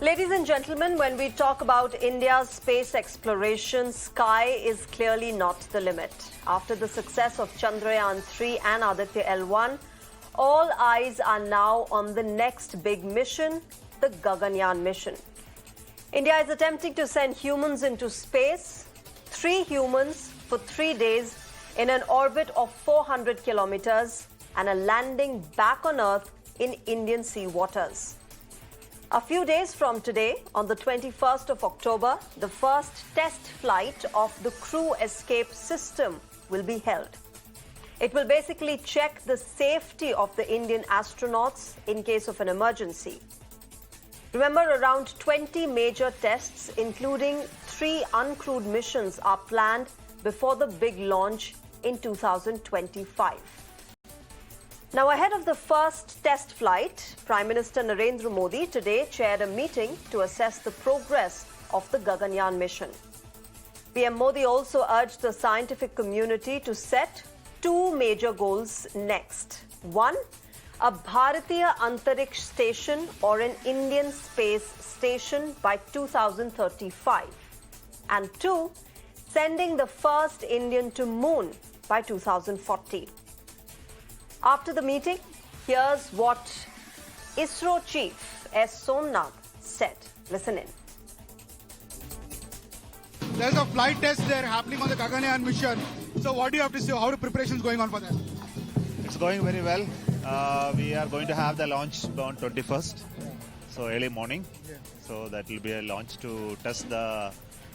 Ladies and gentlemen, when we talk about India's space exploration, sky is clearly not the limit. After the success of Chadrayaan 3 and Aditya L-1, all eyes are now on the next big mission, the Gaganyaan mission. India is attempting to send humans into space, 3 humans for 3 days in an orbit of 400 kilometers and a landing back on Earth in Indian sea waters. A few days from today, on the 21st of October, the first test flight of the crew escape system will be held. It will basically check the safety of the Indian astronauts in case of an emergency. Remember, around 20 major tests, including 3 uncrewed missions, are planned before the big launch in 2025. Now, ahead of the first test flight, Prime Minister Narendra Modi today chaired a meeting to assess the progress of the Gaganyaan mission. PM Modi also urged the scientific community to set 2 major goals next. 1, a Bharatiya Antariksh Station or an Indian space station by 2035. And 2, sending the first Indian to moon by 2040. After the meeting, here's what ISRO Chief S Somanath said. Listen in. There's a flight test there happening on the Gaganyaan mission. So what do you have to say? How are the preparations going on for that? It's going very well. We are going to have the launch on 21st, so early morning. So that will be a launch to test the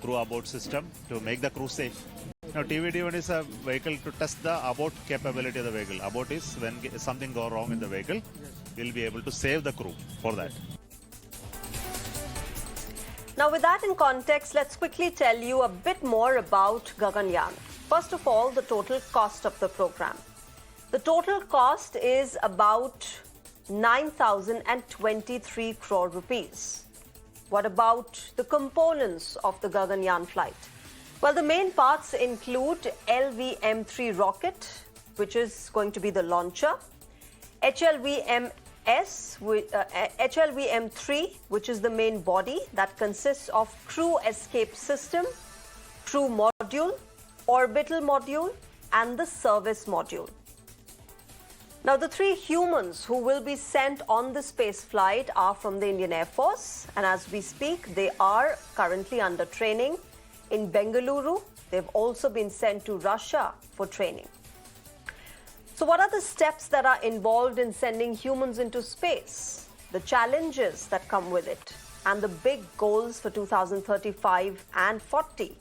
crew abort system to make the crew safe. Now, TVD-1 is a vehicle to test the abort capability of the vehicle. Abort is when something goes wrong in the vehicle, we'll be able to save the crew for that. Now, with that in context, let's quickly tell you a bit more about Gaganyaan. First of all, the total cost of the program. The total cost is about 9,023 crore rupees. What about the components of the Gaganyaan flight? Well, the main parts include LVM-3 rocket, which is going to be the launcher, HLVM-3, which is the main body that consists of crew escape system, crew module, orbital module, and the service module. Now, the 3 humans who will be sent on the space flight are from the Indian Air Force, and as we speak, they are currently under training in Bengaluru. They've also been sent to Russia for training. So what are the steps that are involved in sending humans into space? The challenges that come with it and the big goals for 2035 and 40.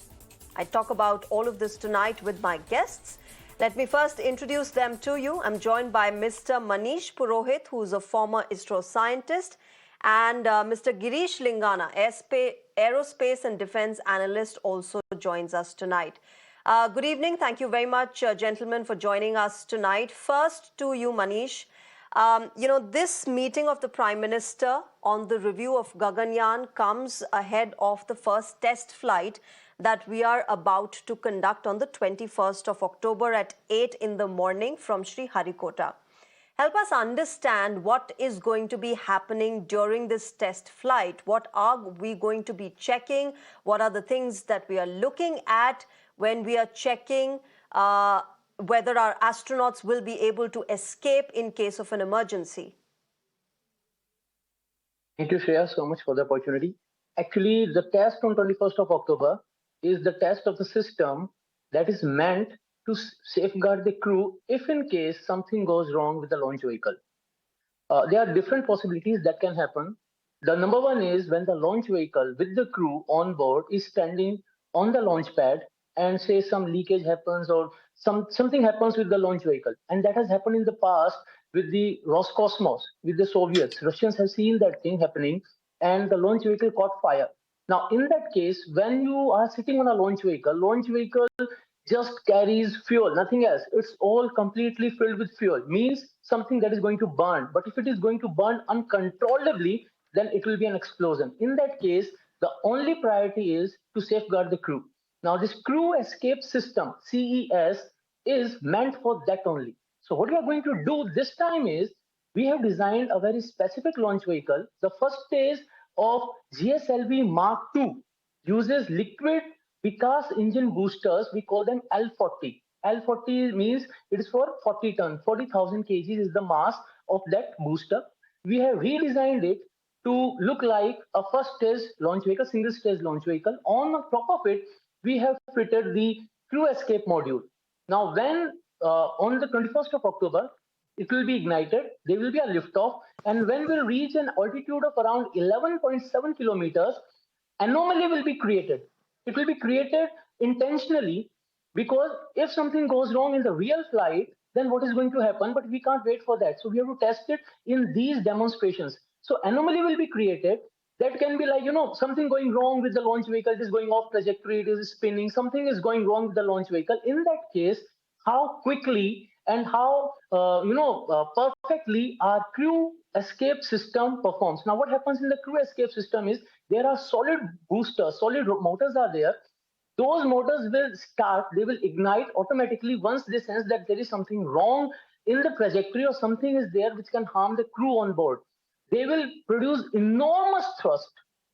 I talk about all of this tonight with my guests. Let me first introduce them to you. I'm joined by Mr. Manish Purohit, who's a former ISRO scientist, and Mr. Girish Lingana, aerospace and defense analyst, also joins us tonight. Good evening. Thank you very much, gentlemen, for joining us tonight. First to you, Manish. This meeting of the Prime Minister on the review of Gaganyaan comes ahead of the first test flight that we are about to conduct on the 21st of October at 8 in the morning from Sriharikota. Help us understand what is going to be happening during this test flight. What are we going to be checking? What are the things that we are looking at when we are checking whether our astronauts will be able to escape in case of an emergency? Thank you, Shreya, so much for the opportunity. Actually, the test on 21st of October is the test of the system that is meant to safeguard the crew if in case something goes wrong with the launch vehicle. There are different possibilities that can happen. The number one is when the launch vehicle with the crew on board is standing on the launch pad and say some leakage happens or something happens with the launch vehicle. And that has happened in the past with the Roscosmos, with the Soviets. Russians have seen that thing happening and the launch vehicle caught fire. Now, in that case, when you are sitting on a launch vehicle just carries fuel, nothing else. It's all completely filled with fuel, means something that is going to burn. But if it is going to burn uncontrollably, then it will be an explosion. In that case, the only priority is to safeguard the crew. Now, this crew escape system, CES, is meant for that only. So what we are going to do this time is we have designed a very specific launch vehicle. The first phase of GSLV Mark II uses liquid Vikas engine boosters. We call them L40. L40 means it is for 40 ton, 40,000 kgs is the mass of that booster. We have redesigned it to look like a first stage launch vehicle, single stage launch vehicle. On top of it, we have fitted the crew escape module. Now, when on the 21st of October, it will be ignited, there will be a liftoff, and when we'll reach an altitude of around 11.7 kilometers, anomaly will be created. It will be created intentionally because if something goes wrong in the real flight, then what is going to happen? But we can't wait for that. So we have to test it in these demonstrations. So anomaly will be created. That can be like, something going wrong with the launch vehicle, it is going off trajectory, it is spinning, something is going wrong with the launch vehicle. In that case, how quickly and how perfectly our crew escape system performs. Now, what happens in the crew escape system is there are solid boosters, solid motors are there. Those motors will start, they will ignite automatically once they sense that there is something wrong in the trajectory or something is there which can harm the crew on board. They will produce enormous thrust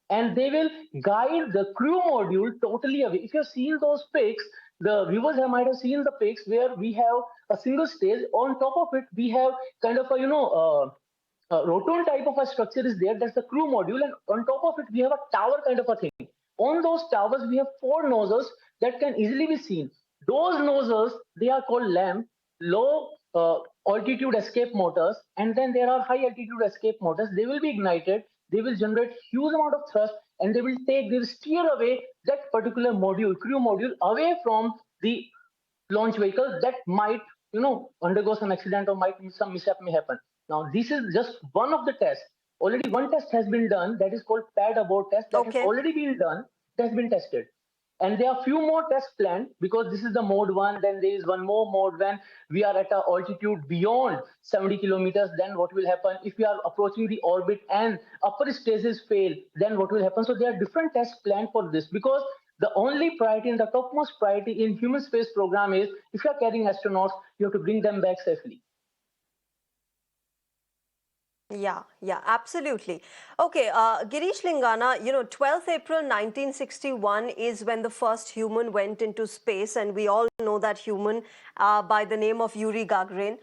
and they will guide the crew module totally away. If you've seen those pics, the viewers might have seen the pics where we have a single stage. On top of it, we have kind of a roton type of a structure is there. That's the crew module, and on top of it, we have a tower kind of a thing. On those towers, we have 4 nozzles that can easily be seen. Those nozzles, they are called LAMP, low altitude escape motors, and then there are high altitude escape motors. They will be ignited, they will generate huge amount of thrust, and they will steer away that particular module, crew module, away from the launch vehicle that might, undergo some accident or might some mishap may happen. Now, this is just one of the tests. Already one test has been done that is called pad abort test that has Okay. already been done, that has been tested. And there are few more tests planned because this is the mode 1. Then there is one more mode when we are at an altitude beyond 70 kilometers. Then what will happen if we are approaching the orbit and upper stages fail? Then what will happen? So there are different tests planned for this because the only priority and the topmost priority in human space program is if you are carrying astronauts, you have to bring them back safely. Yeah, absolutely. Okay, Girish Lingana, 12th April 1961 is when the first human went into space, and we all know that human by the name of Yuri Gagarin.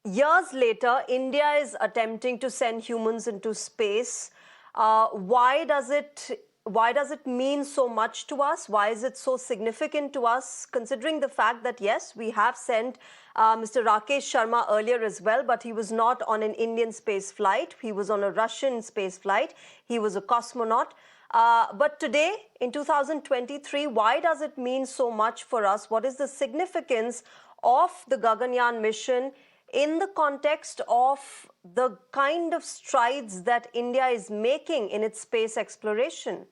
Years later, India is attempting to send humans into space. Why does it mean so much to us? Why is it so significant to us, considering the fact that, yes, we have sent Mr. Rakesh Sharma earlier as well, but he was not on an Indian space flight. He was on a Russian space flight. He was a cosmonaut. But today, in 2023, why does it mean so much for us? What is the significance of the Gaganyaan mission in the context of the kind of strides that India is making in its space exploration?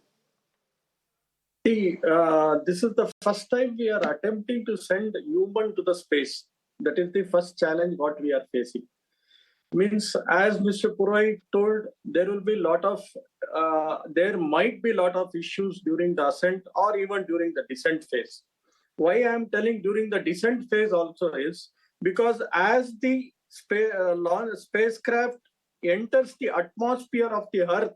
See, this is the first time we are attempting to send human to the space. That is the first challenge what we are facing. Means, as Mr. Purohit told, there will be there might be lot of issues during the ascent or even during the descent phase. Why I am telling during the descent phase also is because as the spacecraft enters the atmosphere of the Earth,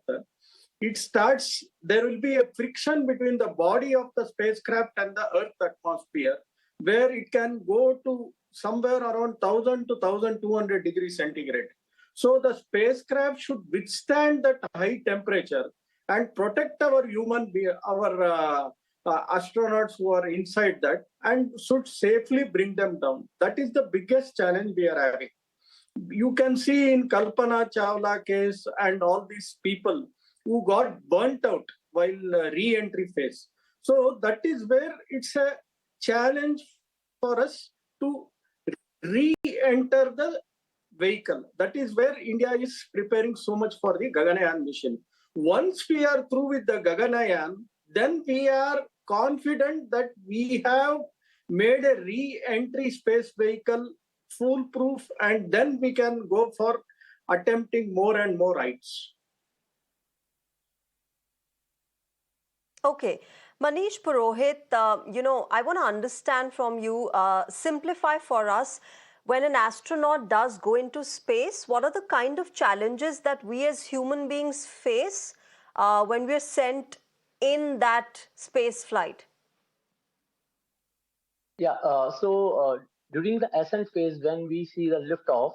there will be a friction between the body of the spacecraft and the Earth atmosphere, where it can go to somewhere around 1000 to 1200 degrees centigrade. So the spacecraft should withstand that high temperature and protect our astronauts who are inside that and should safely bring them down. That is the biggest challenge we are having. You can see in Kalpana Chawla case and all these people who got burnt out while re-entry phase. So that is where it's a challenge for us to re-enter the vehicle. That is where India is preparing so much for the Gaganyaan mission. Once we are through with the Gaganyaan, then we are confident that we have made a re-entry space vehicle foolproof, and then we can go for attempting more and more heights. Okay. Manish Purohit, I want to understand from you, simplify for us, when an astronaut does go into space, what are the kind of challenges that we as human beings face when we're sent in that space flight? Yeah, during the ascent phase, when we see the liftoff,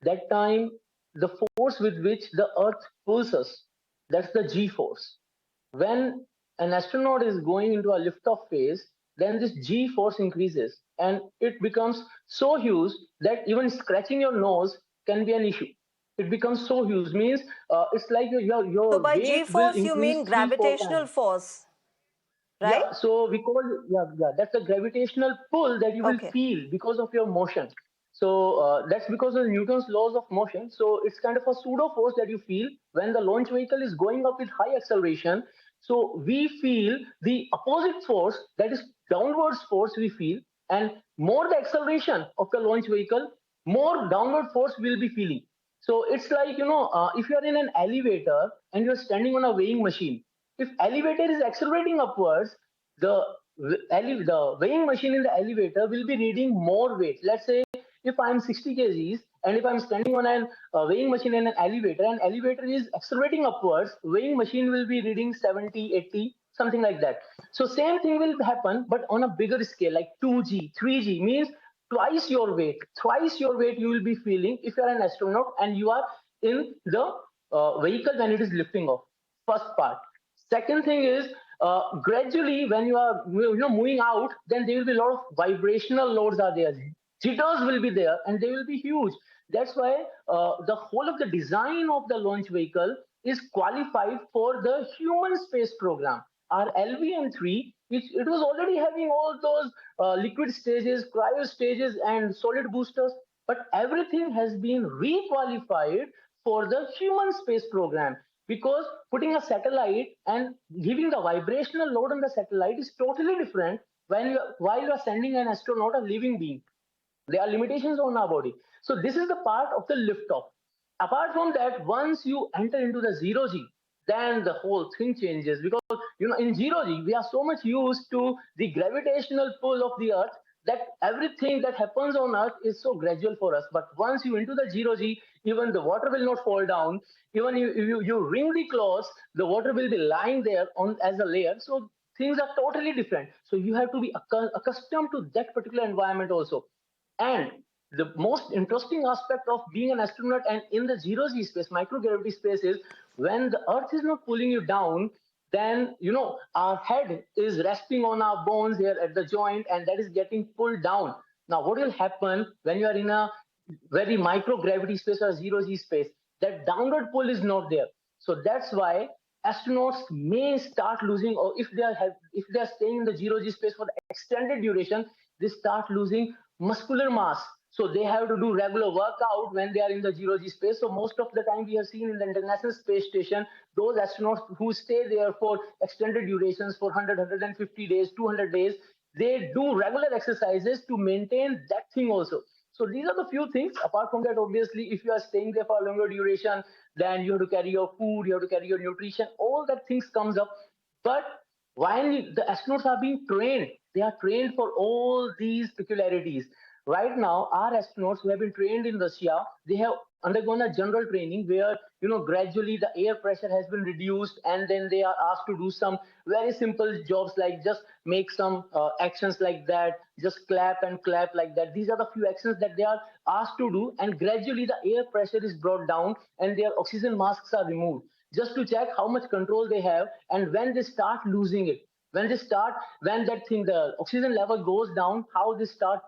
that time the force with which the Earth pulls us, that's the G force. When an astronaut is going into a liftoff phase, then this G force increases and it becomes so huge that even scratching your nose can be an issue. It becomes so huge, means it's like So your by weight will G-force, you increase mean 3 4 gravitational times. force, right? Yeah, so we call that's the gravitational pull that you will Okay. feel because of your motion. So that's because of Newton's laws of motion. So it's kind of a pseudo force that you feel when the launch vehicle is going up with high acceleration. So we feel the opposite force, that is downwards force we feel, and more the acceleration of the launch vehicle, more downward force we'll be feeling. So it's like, if you're in an elevator and you're standing on a weighing machine, if elevator is accelerating upwards, the the weighing machine in the elevator will be reading more weight. Let's say if I'm 60 kgs and if I'm standing on an weighing machine in an elevator and elevator is accelerating upwards, weighing machine will be reading 70, 80, something like that. So same thing will happen, but on a bigger scale, like 2G, 3G, means twice your weight. Twice your weight you will be feeling if you're an astronaut and you are in the vehicle when it is lifting off. First part. Second thing is, gradually when you are moving out, then there will be a lot of vibrational loads are there. Jitters will be there and they will be huge. That's why the whole of the design of the launch vehicle is qualified for the human space program. Our LVM-3, which it was already having all those liquid stages, cryo stages, and solid boosters, but everything has been requalified for the human space program, because putting a satellite and giving the vibrational load on the satellite is totally different when while you are sending an astronaut, a living being. There are limitations on our body. So this is the part of the liftoff. Apart from that, once you enter into the zero G, then the whole thing changes, because in zero G we are so much used to the gravitational pull of the Earth that everything that happens on Earth is so gradual for us. But once you into the zero G, even the water will not fall down. Even you wring the clothes, the water will be lying there on as a layer. So things are totally different. So you have to be accustomed to that particular environment also. And the most interesting aspect of being an astronaut and in the zero G space, microgravity space, is when the Earth is not pulling you down, then our head is resting on our bones here at the joint, and that is getting pulled down. Now, what will happen when you are in a very microgravity space or zero G space? That downward pull is not there. So that's why astronauts may start losing, or if they are staying in the zero G space for the extended duration, they start losing muscular mass. So they have to do regular workout when they are in the zero G space. So most of the time we have seen in the International Space Station, those astronauts who stay there for extended durations for 100, 150 days, 200 days, they do regular exercises to maintain that thing also. So these are the few things. Apart from that, obviously, if you are staying there for a longer duration, then you have to carry your food, you have to carry your nutrition, all that things comes up. But while the astronauts are being trained, they are trained for all these peculiarities. Right now, our astronauts who have been trained in Russia, they have undergone a general training where gradually the air pressure has been reduced, and then they are asked to do some very simple jobs like just make some actions like that, just clap and clap like that. These are the few actions that they are asked to do, and gradually the air pressure is brought down and their oxygen masks are removed, just to check how much control they have. And when they start losing it, when that thing, the oxygen level goes down, how they start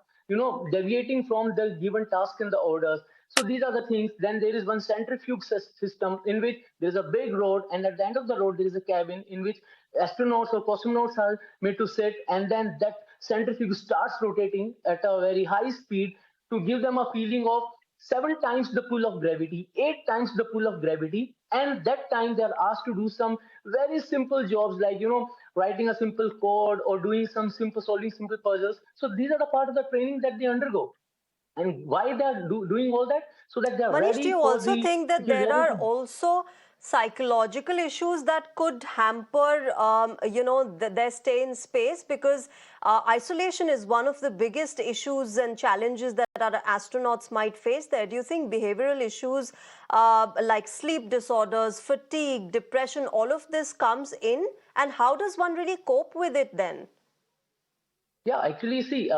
deviating from the given task in the orders. So these are the things. Then there is one centrifuge system in which there is a big road, and at the end of the road there is a cabin in which astronauts or cosmonauts are made to sit, and then that centrifuge starts rotating at a very high speed to give them a feeling of 7 times the pull of gravity, 8 times the pull of gravity, and that time they are asked to do some very simple jobs like writing a simple code or doing some simple solving simple puzzles. So these are the part of the training that they undergo. And why they are doing all that? So that they are Manish, do ready you for also the think that there are peculiarity. also psychological issues that could hamper, their stay in space? Because isolation is one of the biggest issues and challenges that our astronauts might face there. Do you think behavioral issues like sleep disorders, fatigue, depression, all of this comes in? And how does one really cope with it then? Yeah, actually, see,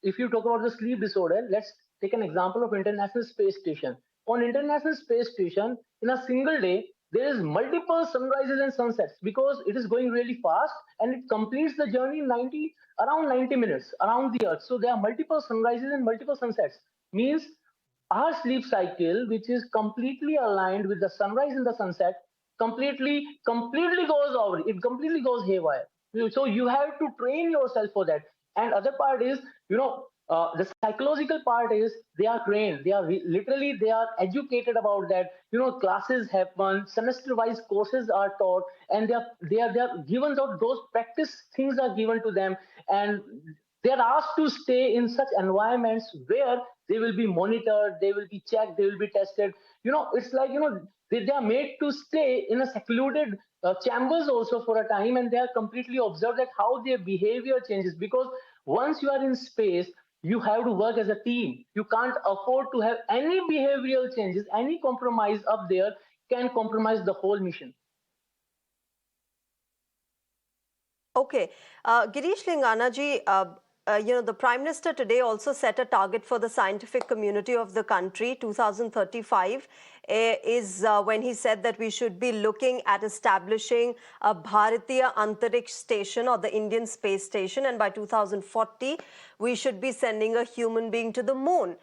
if you talk about the sleep disorder, let's take an example of International Space Station. On International Space Station, in a single day, there is multiple sunrises and sunsets because it is going really fast and it completes the journey in around 90 minutes around the Earth. So there are multiple sunrises and multiple sunsets. Means our sleep cycle, which is completely aligned with the sunrise and the sunset, completely goes over. It completely goes haywire. So you have to train yourself for that. And other part is, the psychological part is they are trained. They are literally they are educated about that. Classes happen, semester-wise courses are taught, and they are given out those practice things are given to them, and they are asked to stay in such environments where they will be monitored, they will be checked, they will be tested. It's like they are made to stay in a secluded chambers also for a time, and they are completely observed that how their behavior changes, because once you are in space you have to work as a team. You can't afford to have any behavioral changes. Any compromise up there can compromise the whole mission. Okay. Girish Linganaji, the Prime Minister today also set a target for the scientific community of the country. 2035 is when he said that we should be looking at establishing a Bharatiya Antariksh Station, or the Indian Space Station, and by 2040 we should be sending a human being to the moon.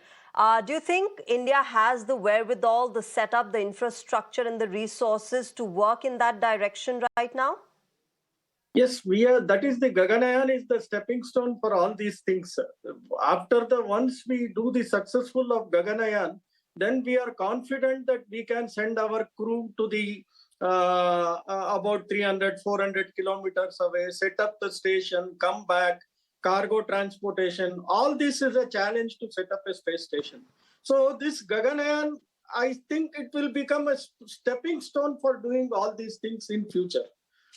Do you think India has the wherewithal, the setup, the infrastructure and the resources to work in that direction right now? Yes, we are. That is the Gaganyaan is the stepping stone for all these things. Once we do the successful of Gaganyaan, then we are confident that we can send our crew to the about 300, 400 kilometers away, set up the station, come back, cargo transportation. All this is a challenge to set up a space station. So this Gaganyaan, I think it will become a stepping stone for doing all these things in future.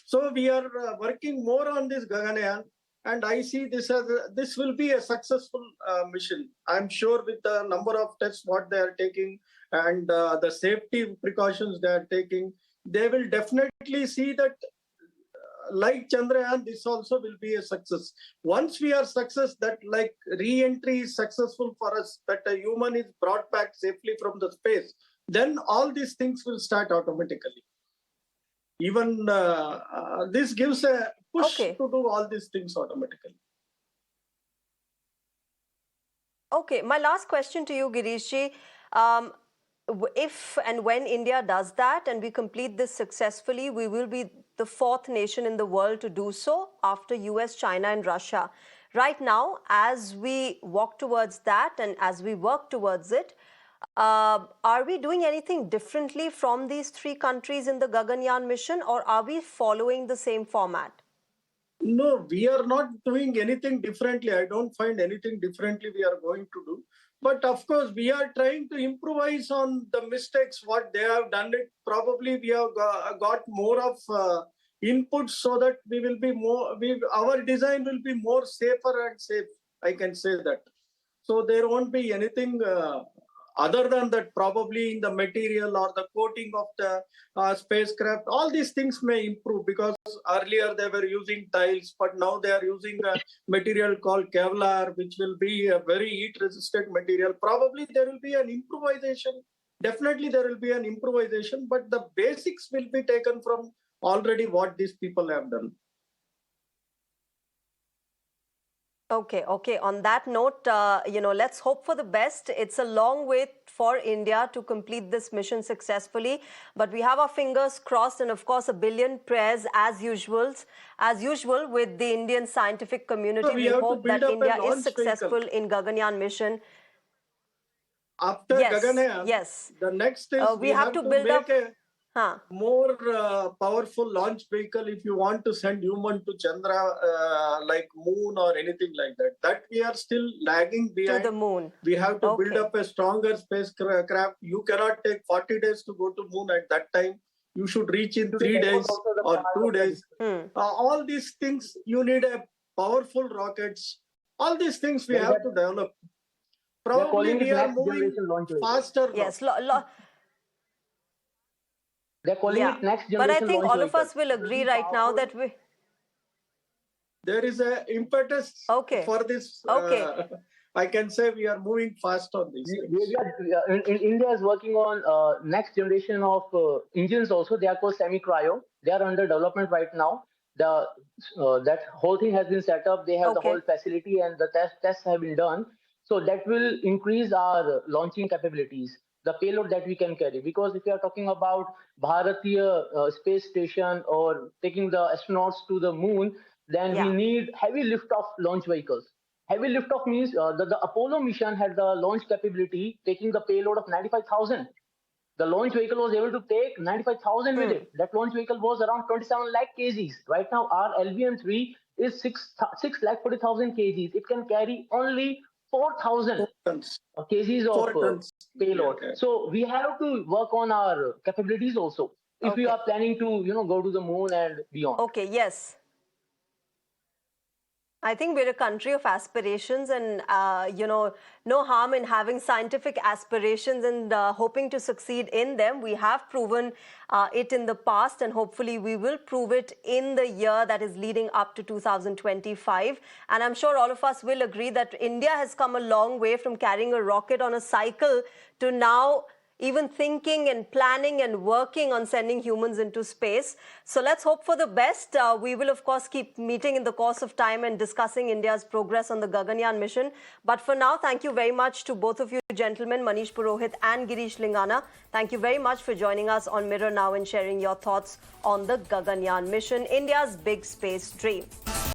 So we are working more on this Gaganyaan, and I see this will be a successful mission. I'm sure with the number of tests what they are taking and the safety precautions they are taking, they will definitely see that like Chandrayaan, this also will be a success. Once we are success, that like re-entry is successful for us, that a human is brought back safely from the space, then all these things will start automatically. Even this gives a push to do all these things automatically. Okay, my last question to you, Girishji. If and when India does that and we complete this successfully, we will be the fourth nation in the world to do so after US, China and Russia. Right now, as we walk towards that and as we work towards it, are we doing anything differently from these three countries in the Gaganyaan mission, or are we following the same format? No, we are not doing anything differently. I don't find anything differently we are going to do. But of course, we are trying to improvise on the mistakes, what they have done it. Probably we have got more of inputs so that we will be more, our design will be more safer and safe. I can say that. So there won't be anything other than that, probably in the material or the coating of the spacecraft. All these things may improve, because earlier they were using tiles, but now they are using a material called Kevlar, which will be a very heat-resistant material. Probably there will be an improvisation. Definitely there will be an improvisation, but the basics will be taken from already what these people have done. Okay. On that note, let's hope for the best. It's a long wait for India to complete this mission successfully, but we have our fingers crossed, and of course, a billion prayers as usual with the Indian scientific community. So we hope that India is successful vehicle in Gaganyaan mission. After Gaganyaan, the next is we have to build make a more powerful launch vehicle if you want to send human to Chandra, like moon or anything like that. That we are still lagging behind. To the moon. We have to build up a stronger spacecraft. You cannot take 40 days to go to moon at that time. You should reach in 3 That was days also the or part 2 of the days. discussion. All these things, you need a powerful rockets. All these things we Well, have that- to develop. They're Probably calling it we are next moving generation launch vehicle. faster now. Yes, They're calling yeah. it next But I generation think launch all of vehicle. us will It will agree be right now powerful. that we... There is a impetus Okay. for this. Okay. I can say we are moving fast on these things. India is working on next generation of engines also. They are called semi-cryo. They are under development right now. That whole thing has been set up. They have the Okay. whole facility and the tests have been done. So that will increase our launching capabilities, the payload that we can carry. Because if you are talking about Bharatiya space station or taking the astronauts to the moon, then we Yeah. need heavy lift-off launch vehicles. Heavy lift-off means the Apollo mission had the launch capability taking the payload of 95,000. The launch vehicle was able to take 95,000 with it. That launch vehicle was around 27 lakh kgs. Right now, our LVM-3 is 6 lakh 40,000 kgs. It can carry only 4,000 Tons. kgs 4 of tons. payload. Yeah. So we have to work on our capabilities also if we Okay. are planning to go to the moon and beyond. Okay, yes. I think we're a country of aspirations and, no harm in having scientific aspirations and hoping to succeed in them. We have proven it in the past and hopefully we will prove it in the year that is leading up to 2025. And I'm sure all of us will agree that India has come a long way from carrying a rocket on a cycle to now even thinking and planning and working on sending humans into space. So let's hope for the best. We will, of course, keep meeting in the course of time and discussing India's progress on the Gaganyaan mission. But for now, thank you very much to both of you gentlemen, Manish Purohit and Girish Lingana. Thank you very much for joining us on Mirror Now and sharing your thoughts on the Gaganyaan mission, India's big space dream.